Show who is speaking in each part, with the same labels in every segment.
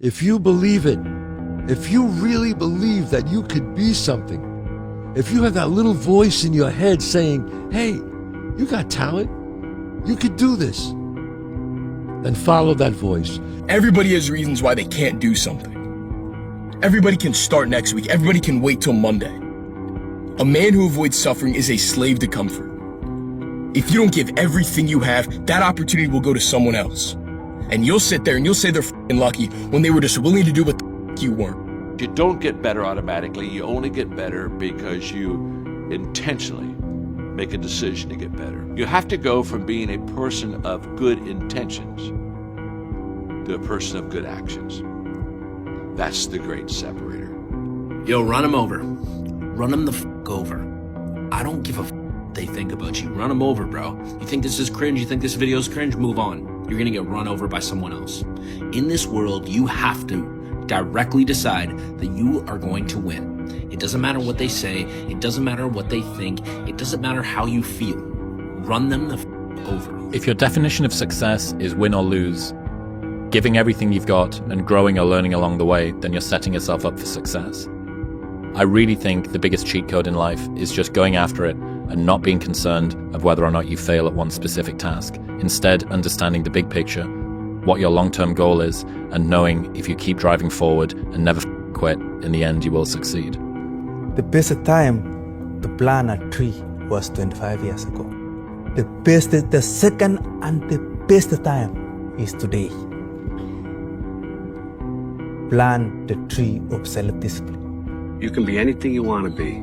Speaker 1: If you believe it, if you really believe that you could be something, if you have that little voice in your head saying, hey, you got talent, you could do this, then follow that voice.
Speaker 2: Everybody has reasons why they can't do something. Everybody can start next week. Everybody can wait till Monday. A man who avoids suffering is a slave to comfort. If you don't give everything you have, that opportunity will go to someone else. And you'll sit there and you'll say they're f***ing lucky when they were just willing to do what the f*** you weren't.
Speaker 3: You don't get better automatically. You only get better because you intentionally make a decision to get better. You have to go from being a person of good intentions to a person of good actions. That's the great separator.
Speaker 4: Yo, run them over. Run them the f*** over. I don't give a f*** what they think about you. Run them over, bro. You think this is cringe? You think this video is cringe? Move on. You're gonna get run over by someone else. In this world, you have to directly decide that you are going to win. It doesn't matter what they say. It doesn't matter what they think. It doesn't matter how you feel. Run them the f*** over.
Speaker 5: If your definition of success is win or lose, giving everything you've got and growing or learning along the way, then you're setting yourself up for success. I really think the biggest cheat code in life is just going after it and not being concerned of whether or not you fail at one specific task. Instead, understanding the big picture, what your long-term goal is, and knowing if you keep driving forward and never quit, in the end you will succeed.
Speaker 6: The best time to plant a tree was 25 years ago. The second and the best time is today. Plant the tree of self-discipline.
Speaker 7: You can be anything you want to be.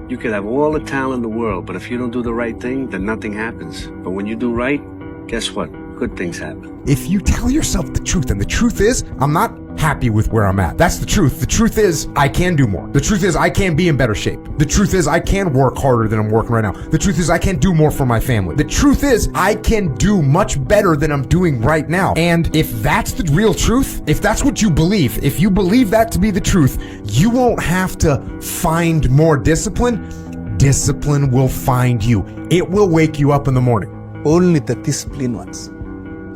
Speaker 7: You can have all the talent in the world, but if you don't do the right thing, then nothing happens. But when you do right, guess what? Good things happen.
Speaker 8: If you tell yourself the truth, and the truth is, I'm not happy with where I'm at. That's the truth. The truth is, I can do more. The truth is, I can be in better shape. The truth is, I can work harder than I'm working right now. The truth is, I can do more for my family. The truth is, I can do much better than I'm doing right now. And if that's the real truth, if that's what you believe, if you believe that to be the truth, you won't have to find more discipline. Discipline will find you. It will wake you up in the morning.
Speaker 6: Only the disciplined ones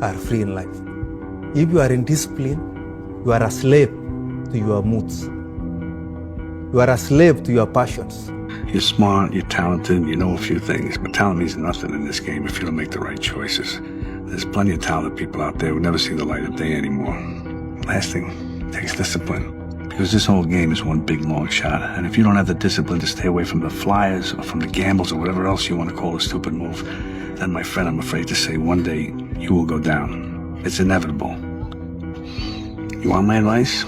Speaker 6: are free in life. If you are in discipline, you are a slave to your moods. You are a slave to your passions.
Speaker 7: You're smart, you're talented, you know a few things, but talent means nothing in this game if you don't make the right choices. There's plenty of talented people out there who never see the light of day anymore. Last thing, takes discipline. Because this whole game is one big long shot, and if you don't have the discipline to stay away from the flyers or from the gambles or whatever else you want to call a stupid move, then my friend, I'm afraid to say one day you will go down. It's inevitable. You want my advice?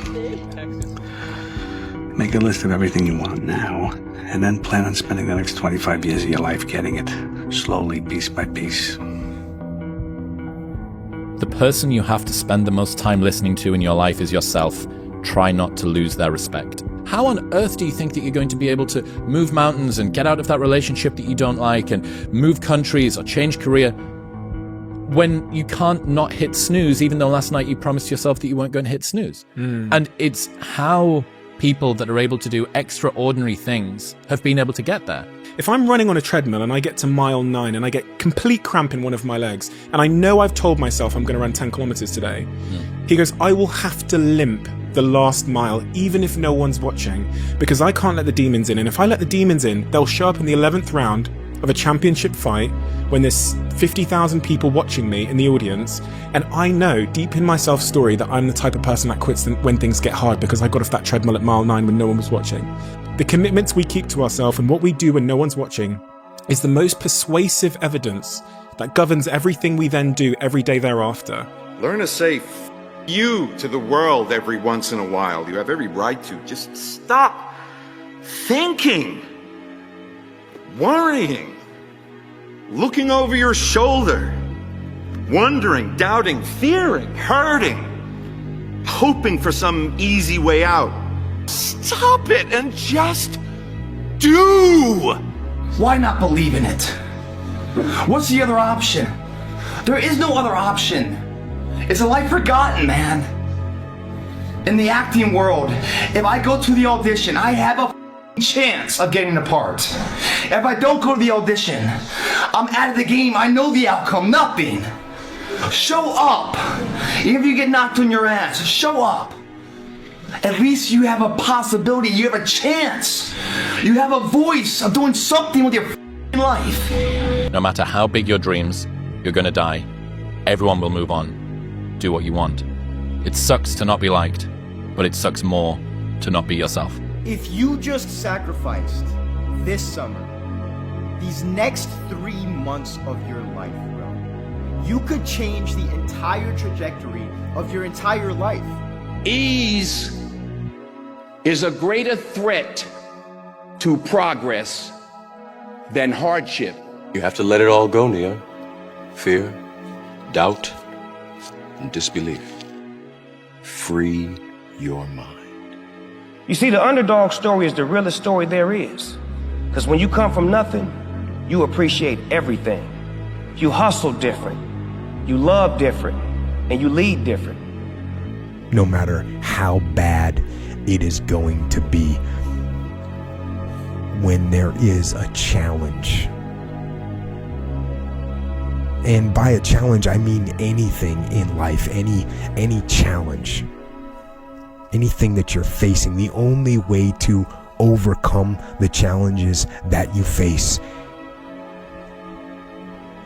Speaker 7: Make a list of everything you want now, and then plan on spending the next 25 years of your life getting it, slowly, piece by piece.
Speaker 5: The person you have to spend the most time listening to in your life is yourself. Try not to lose their respect. How on earth do you think that you're going to be able to move mountains and get out of that relationship that you don't like and move countries or change career when you can't not hit snooze, even though last night you promised yourself that you weren't going to hit snooze? And it's how people that are able to do extraordinary things have been able to get there.
Speaker 9: If I'm running on a treadmill and I get to mile 9 and I get complete cramp in one of my legs, and I know I've told myself I'm going to run 10 kilometers today, he goes, I will have to limp the last mile, even if no one's watching, because I can't let the demons in. And if I let the demons in, they'll show up in the 11th round of a championship fight when there's 50,000 people watching me in the audience, and I know deep in my self-story that I'm the type of person that quits when things get hard because I got off that treadmill at mile 9 when no one was watching. The commitments we keep to ourselves and what we do when no one's watching is the most persuasive evidence that governs everything we then do every day thereafter.
Speaker 10: Learn to say you to the world every once in a while. You have every right to. Just stop thinking, worrying, looking over your shoulder, wondering, doubting, fearing, hurting, hoping for some easy way out. Stop it and just do.
Speaker 11: Why not believe in it? What's the other option? There is no other option. It's a life forgotten, man. In the acting world, if I go to the audition, I have a chance of getting the part. If I don't go to the audition, I'm out of the game. I know the outcome, nothing. Show up. Even if you get knocked on your ass, show up. At least you have a possibility, you have a chance. You have a voice of doing something with your life.
Speaker 5: No matter how big your dreams, you're gonna die. Everyone will move on. Do what you want. It sucks to not be liked, but it sucks more to not be yourself.
Speaker 12: If you just sacrificed this summer, these next 3 months of your life, bro, you could change the entire trajectory of your entire life.
Speaker 13: Ease is a greater threat to progress than hardship.
Speaker 14: You have to let it all go, Neo. Fear, doubt, and disbelief. Free your mind.
Speaker 15: You see, the underdog story is the realest story there is. Because when you come from nothing, you appreciate everything. You hustle different, you love different, and you lead different.
Speaker 8: No matter how bad it is going to be, when there is a challenge, and by a challenge I mean anything in life, any challenge, anything that you're facing, the only way to overcome the challenges that you face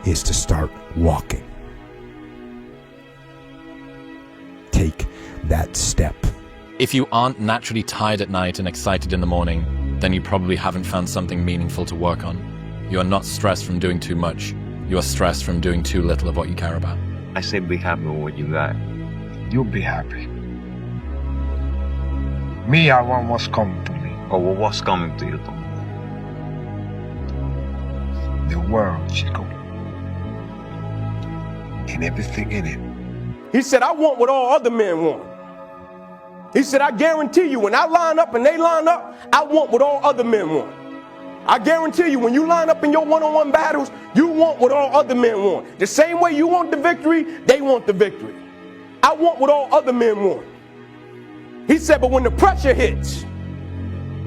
Speaker 8: is to start walking. Take that step.
Speaker 5: If you aren't naturally tired at night and excited in the morning, then you probably haven't found something meaningful to work on. You are not stressed from doing too much. You are stressed from doing too little of what you care about.
Speaker 16: I say be happy with what you got. You'll be happy. Me, I want what's coming to me.
Speaker 13: Or what's coming to you, Tom?
Speaker 16: The world, Chico. And everything in it.
Speaker 17: He said, I want what all other men want. He said, I guarantee you, when I line up and they line up, I want what all other men want. I guarantee you, when you line up in your one-on-one battles, you want what all other men want. The same way you want the victory, they want the victory. I want what all other men want. He said, but when the pressure hits,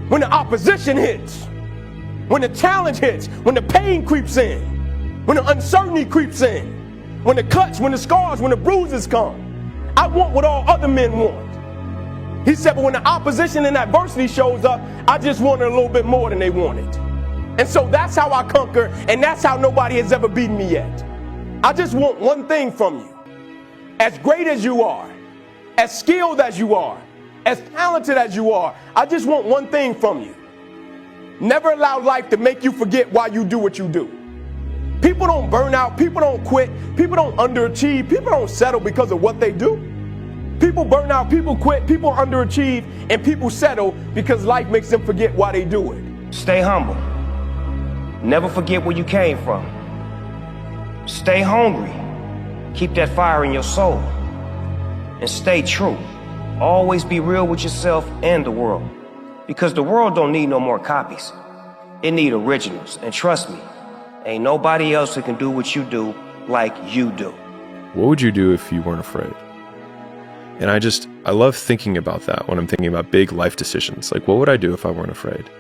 Speaker 17: when the opposition hits, when the challenge hits, when the pain creeps in, when the uncertainty creeps in, when the cuts, when the scars, when the bruises come, I want what all other men want. He said, but when the opposition and adversity shows up, I just want it a little bit more than they wanted. And so that's how I conquer, and that's how nobody has ever beaten me yet. I just want one thing from you. As great as you are, as skilled as you are, as talented as you are, I just want one thing from you. Never allow life to make you forget why you do what you do. People don't burn out, people don't quit, people don't underachieve, people don't settle because of what they do. People burn out, people quit, people underachieve, and people settle because life makes them forget why they do it.
Speaker 15: Stay humble. Never forget where you came from. Stay hungry. Keep that fire in your soul. And stay true. Always be real with yourself and the world. Because the world don't need no more copies. It need originals. And trust me, ain't nobody else that can do what you do like you do.
Speaker 18: What would you do if you weren't afraid? And I love thinking about that when I'm thinking about big life decisions. Like, what would I do if I weren't afraid?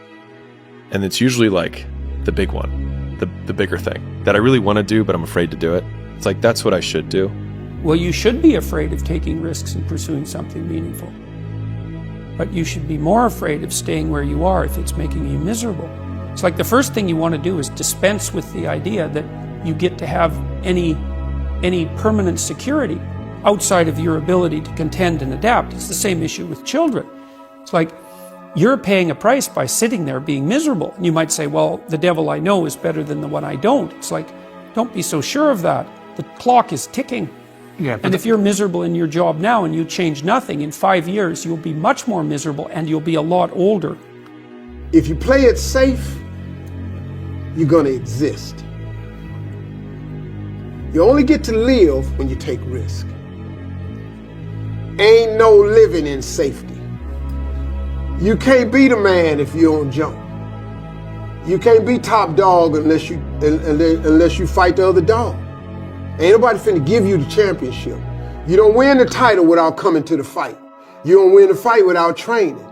Speaker 18: And it's usually like the big one, the bigger thing that I really want to do, but I'm afraid to do it. It's like, that's what I should do.
Speaker 19: Well, you should be afraid of taking risks and pursuing something meaningful. But you should be more afraid of staying where you are if it's making you miserable. It's like the first thing you want to do is dispense with the idea that you get to have any permanent security outside of your ability to contend and adapt. It's the same issue with children. It's like you're paying a price by sitting there being miserable. And you might say, well, the devil I know is better than the one I don't. It's like, don't be so sure of that. The clock is ticking.
Speaker 20: Yeah,
Speaker 19: and if you're miserable in your job now and you change nothing, in 5 years you'll be much more miserable and you'll be a lot older.
Speaker 20: If you play it safe, you're going to exist. You only get to live when you take risk. Ain't no living in safety. You can't be the man if you don't jump. You can't be top dog unless you fight the other dog. Ain't nobody finna give you the championship. You don't win the title without coming to the fight. You don't win the fight without training.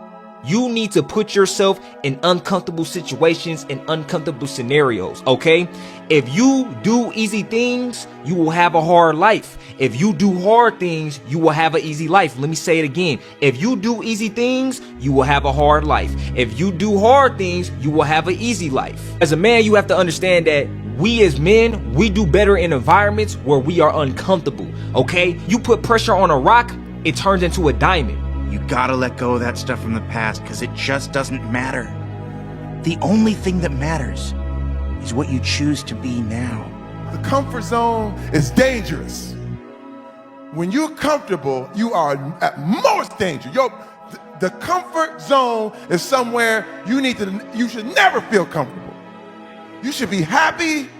Speaker 21: You need to put yourself in uncomfortable situations and uncomfortable scenarios, okay? If you do easy things, you will have a hard life. If you do hard things, you will have an easy life. Let me say it again. If you do easy things, you will have a hard life. If you do hard things, you will have an easy life. As a man, you have to understand that we as men, we do better in environments where we are uncomfortable, okay? You put pressure on a rock, it turns into a diamond.
Speaker 22: You gotta let go of that stuff from the past because it just doesn't matter. The only thing that matters is what you choose to be now.
Speaker 23: The comfort zone is dangerous. When you're comfortable, you are at most danger. The comfort zone is somewhere you should never feel comfortable. You should be happy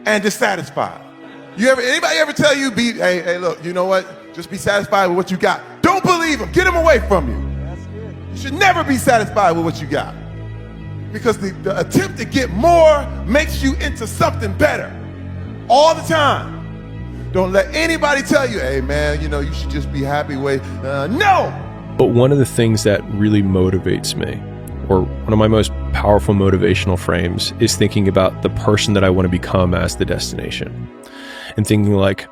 Speaker 23: and dissatisfied. Anybody ever tell you, hey, look, you know what? Just be satisfied with what you got. Don't believe them. Get them away from you. You should never be satisfied with what you got. Because the attempt to get more makes you into something better all the time. Don't let anybody tell you, hey man, you should just be happy with, no!
Speaker 18: But one of the things that really motivates me, or one of my most powerful motivational frames, is thinking about the person that I want to become as the destination. And thinking like,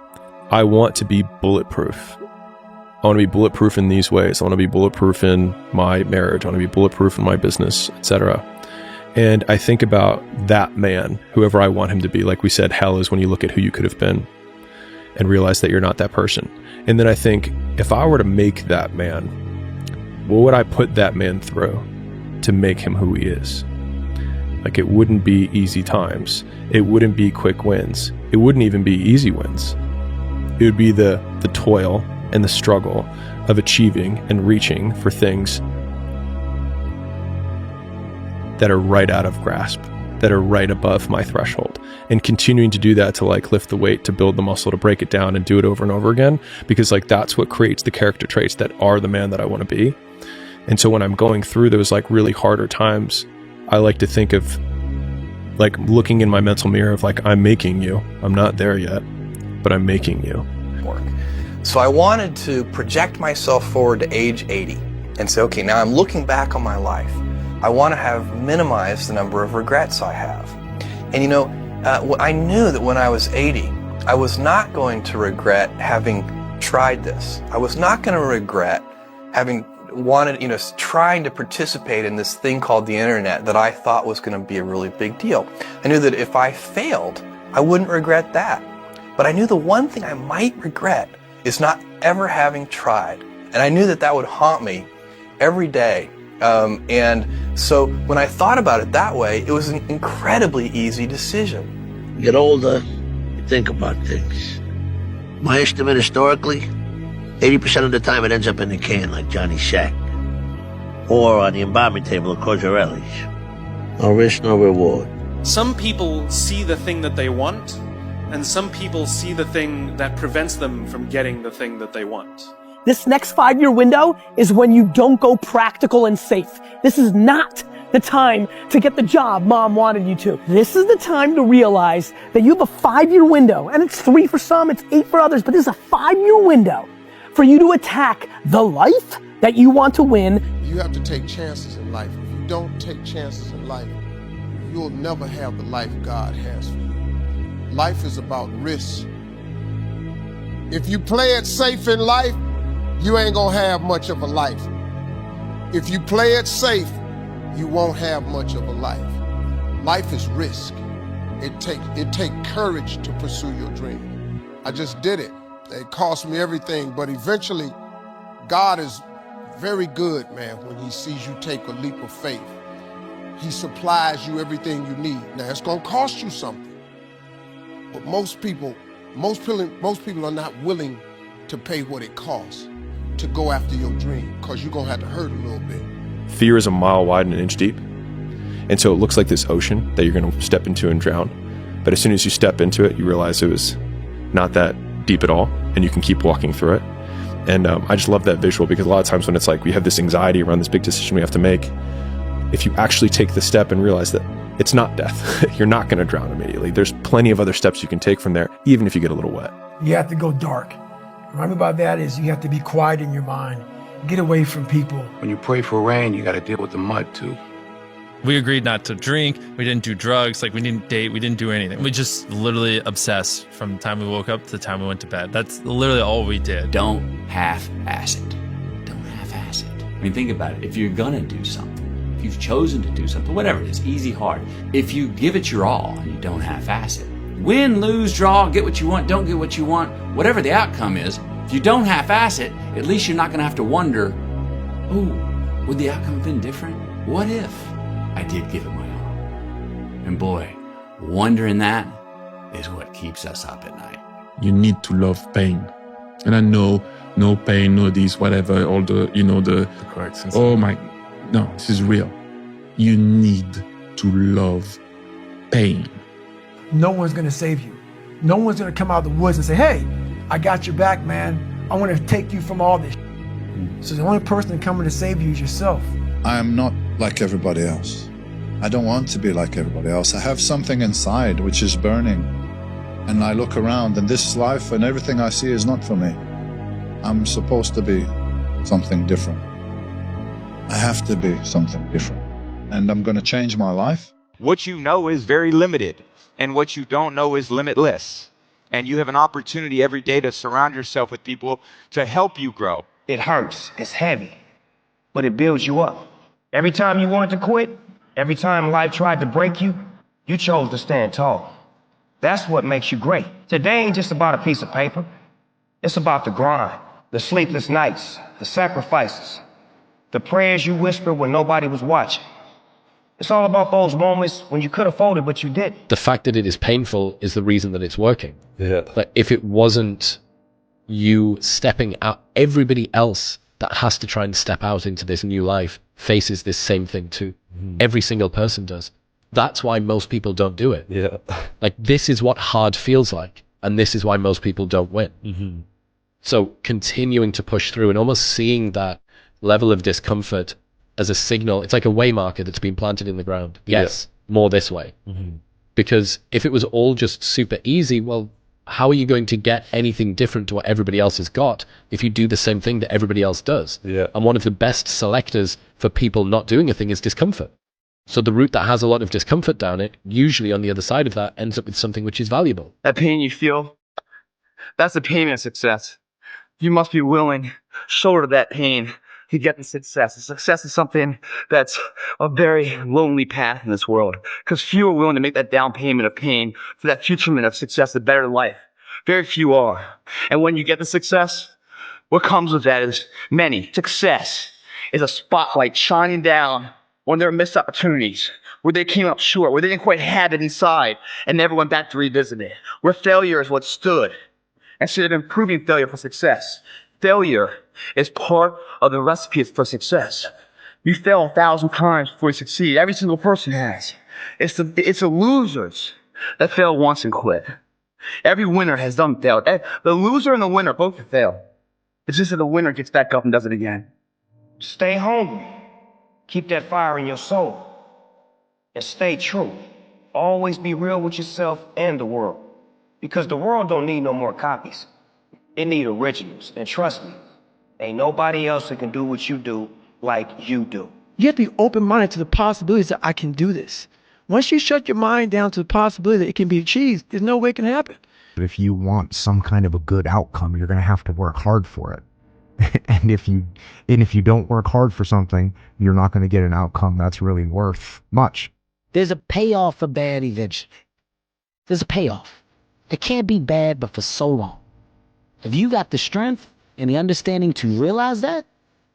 Speaker 18: I want to be bulletproof. I want to be bulletproof in these ways. I want to be bulletproof in my marriage. I want to be bulletproof in my business, etc. And I think about that man, whoever I want him to be. Like we said, hell is when you look at who you could have been and realize that you're not that person. And then I think, if I were to make that man, what would I put that man through to make him who he is? Like, it wouldn't be easy times. It wouldn't be quick wins. It wouldn't even be easy wins. It would be the toil and the struggle of achieving and reaching for things that are right out of grasp, that are right above my threshold, and continuing to do that to like lift the weight, to build the muscle, to break it down and do it over and over again, because like that's what creates the character traits that are the man that I want to be. And so when I'm going through those like really harder times, I like to think of like looking in my mental mirror of like, I'm making you. I'm not there yet, but I'm making you.
Speaker 24: So I wanted to project myself forward to age 80 and say, okay, now I'm looking back on my life. I want to have minimized the number of regrets I have. And I knew that when I was 80, I was not going to regret having tried this. I was not going to regret having trying to participate in this thing called the internet that I thought was going to be a really big deal. I knew that if I failed, I wouldn't regret that. But I knew the one thing I might regret is not ever having tried. And I knew that would haunt me every day. And so when I thought about it that way, it was an incredibly easy decision.
Speaker 25: You get older, you think about things. My estimate historically, 80% of the time it ends up in the can like Johnny Sack. Or on the embalming table at Cozzarelli's. No risk, no reward.
Speaker 26: Some people see the thing that they want, and some people see the thing that prevents them from getting the thing that they want.
Speaker 27: This next 5-year window is when you don't go practical and safe. This is not the time to get the job mom wanted you to. This is the time to realize that you have a 5-year window, and it's 3 for some, it's 8 for others, but this is a 5-year window for you to attack the life that you want to win.
Speaker 20: You have to take chances in life. If you don't take chances in life, you'll never have the life God has for you. Life is about risk. If you play it safe in life, you ain't gonna have much of a life. If you play it safe, you won't have much of a life. Life is risk. It takes courage to pursue your dream. I just did it. It cost me everything, but eventually, God is very good, man, when he sees you take a leap of faith. He supplies you everything you need. Now, it's gonna cost you something. But most people are not willing to pay what it costs to go after your dream, because you're gonna have to hurt a little bit.
Speaker 18: Fear is a mile wide and an inch deep. And so it looks like this ocean that you're going to step into and drown. But as soon as you step into it, you realize it was not that deep at all, and you can keep walking through it. And I just love that visual, because a lot of times when it's like we have this anxiety around this big decision we have to make, if you actually take the step and realize that it's not death, you're not going to drown immediately. There's plenty of other steps you can take from there, even if you get a little wet.
Speaker 28: You have to go dark. What I mean by that is you have to be quiet in your mind.
Speaker 1: Get away from people.
Speaker 2: When you pray for rain, you got to deal with the mud too.
Speaker 3: We agreed not to drink. We didn't do drugs. Like, we didn't date. We didn't do anything. We just literally obsessed from the time we woke up to the time we went to bed. That's literally all we did.
Speaker 4: Don't half-ass it. Don't half-ass it. I mean, think about it. If you're gonna do something, if you've chosen to do something, whatever it is, easy, hard, if you give it your all and you don't half-ass it, win, lose, draw, get what you want, don't get what you want, whatever the outcome is, if you don't half-ass it, at least you're not gonna have to wonder, oh, would the outcome have been different? What if I did give it my all? And boy, wondering that is what keeps us up at night.
Speaker 6: You need to love pain. And I know, no pain, no this, whatever, all the, the
Speaker 3: correct.
Speaker 6: Oh my, no, this is real. You need to love pain.
Speaker 1: No one's gonna save you. No one's gonna come out of the woods and say, hey, I got your back, man. I wanna take you from all this. So the only person coming to save you is yourself.
Speaker 7: I am not like everybody else. I don't want to be like everybody else. I have something inside which is burning. And I look around and this life and everything I see is not for me. I'm supposed to be something different. I have to be something different. And I'm going to change my life.
Speaker 9: What you know is very limited, and what you don't know is limitless. And you have an opportunity every day to surround yourself with people to help you grow.
Speaker 15: It hurts, it's heavy, but it builds you up. Every time you wanted to quit, every time life tried to break you, you chose to stand tall. That's what makes you great. Today ain't just about a piece of paper. It's about the grind, the sleepless nights, the sacrifices, the prayers you whispered when nobody was watching. It's all about those moments when you could have folded, but you didn't.
Speaker 28: The fact that it is painful is the reason that it's working.
Speaker 18: Yeah.
Speaker 28: Like, if it wasn't you stepping out, everybody else that has to try and step out into this new life faces this same thing too. Every single person does. That's why most people don't do it.
Speaker 18: Yeah.
Speaker 28: Like, this is what hard feels like, and this is why most people don't win. So continuing to push through and almost seeing that level of discomfort as a signal, it's like a way marker that's been planted in the ground. Yes, more this way. Because if it was all just super easy, well, how are you going to get anything different to what everybody else has got if you do the same thing that everybody else does?
Speaker 18: Yeah.
Speaker 28: And one of the best selectors for people not doing a thing is discomfort. So the route that has a lot of discomfort down it, usually on the other side of that, ends up with something which is valuable.
Speaker 11: That pain you feel, that's the pain of success. You must be willing to shoulder that pain to get the success. The success is something that's a very lonely path in this world, because few are willing to make that down payment of pain for that futurement of success, a better life. Very few are. And when you get the success, what comes with that is many. Success is a spotlight shining down on their missed opportunities, where they came up short, where they didn't quite have it inside and never went back to revisit it, where failure is what stood instead of improving failure for success. Failure is part of the recipe for success. You fail 1,000 times before you succeed. Every single person has. It's the losers that fail once and quit. Every winner has done failed. The loser and the winner both have failed. It's just that the winner gets back up and does it again.
Speaker 15: Stay hungry. Keep that fire in your soul. And stay true. Always be real with yourself and the world. Because the world don't need no more copies. It need originals. And trust me, ain't nobody else that can do what you do like you do.
Speaker 1: You have to be open-minded to the possibilities that I can do this. Once you shut your mind down to the possibility that it can be achieved, there's no way it can happen.
Speaker 8: But if you want some kind of a good outcome, you're going to have to work hard for it. And if you don't work hard for something, you're not going to get an outcome that's really worth much.
Speaker 29: There's a payoff for bad eventually. There's a payoff. It can't be bad, but for so long. If you got the strength and the understanding to realize that,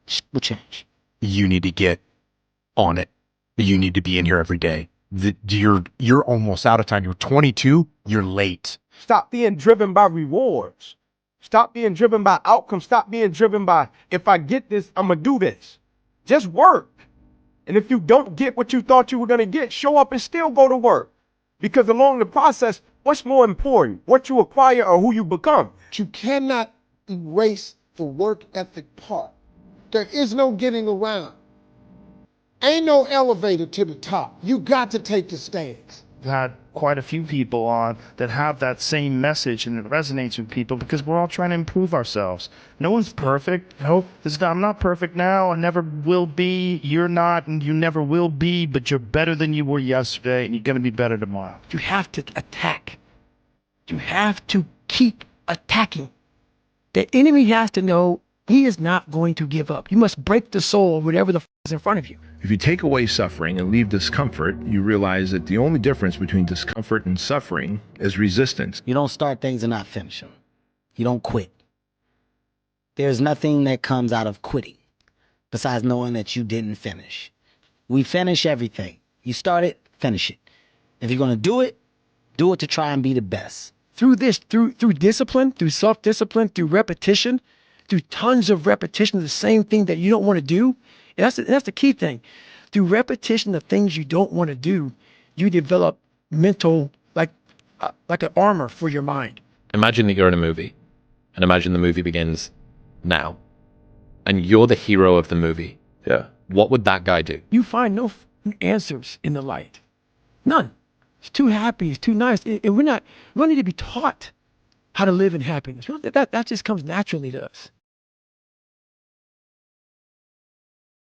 Speaker 29: shit will change.
Speaker 30: You need to get on it. You need to be in here every day. You're almost out of time. You're 22. You're late.
Speaker 17: Stop being driven by rewards. Stop being driven by outcomes. Stop being driven by, if I get this, I'm going to do this. Just work. And if you don't get what you thought you were going to get, show up and still go to work. Because along the process, what's more important? What you acquire or who you become?
Speaker 20: You cannot erase the work ethic part. There is no getting around. Ain't no elevator to the top. You got to take the stairs.
Speaker 5: had quite a few people on that have that same message, and it resonates with people because we're all trying to improve ourselves. No one's perfect. Nope. I'm not perfect now. I never will be. You're not, and you never will be, but you're better than you were yesterday, and you're going to be better tomorrow.
Speaker 1: You have to attack. You have to keep attacking. The enemy has to know he is not going to give up. You must break the soul of whatever the is in front of you.
Speaker 10: If you take away suffering and leave discomfort, you realize that the only difference between discomfort and suffering is resistance.
Speaker 29: You don't start things and not finish them. You don't quit. There's nothing that comes out of quitting besides knowing that you didn't finish. We finish everything. You start it, finish it. If you're going to do it to try and be the best.
Speaker 1: Through this, through discipline, through self-discipline, through repetition, through tons of repetition of the same thing that you don't want to do. And that's the key thing. Through repetition of things you don't want to do, you develop mental, like an armor for your mind.
Speaker 28: Imagine that you're in a movie, and imagine the movie begins now, and you're the hero of the movie.
Speaker 18: Yeah.
Speaker 28: What would that guy do?
Speaker 1: You find no answers in the light. None. It's too happy. It's too nice. We don't need to be taught how to live in happiness. That just comes naturally to us.